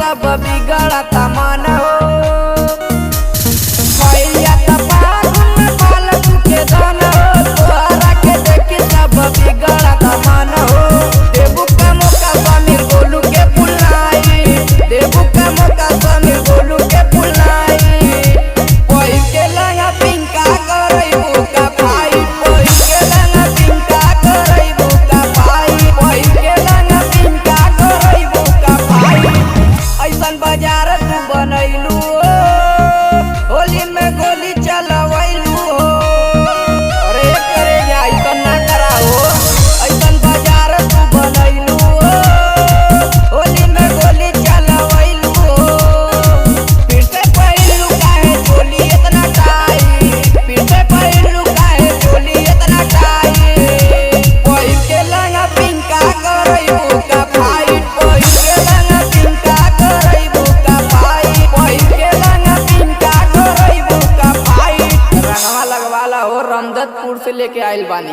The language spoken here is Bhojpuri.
सब बिगड़ता मन हो। बाजार तू बनैलू होली में गोली चलवैलू हो। अरे करे ऐसन ना कराओ, ऐसन बाजार तू बनैलू होली में गोली चलवैलू हो। फिर से पहिलू काहे चोली इतना टाइट, फिर से पहिलू काहे चोली इतना टाइट। पहिल के लंगा पिंका करैबू का फाइट, पहिल के लंगा पिंका करैबू रंगवा लगवाला हो। रामदतपुर से लेके आइल बानी।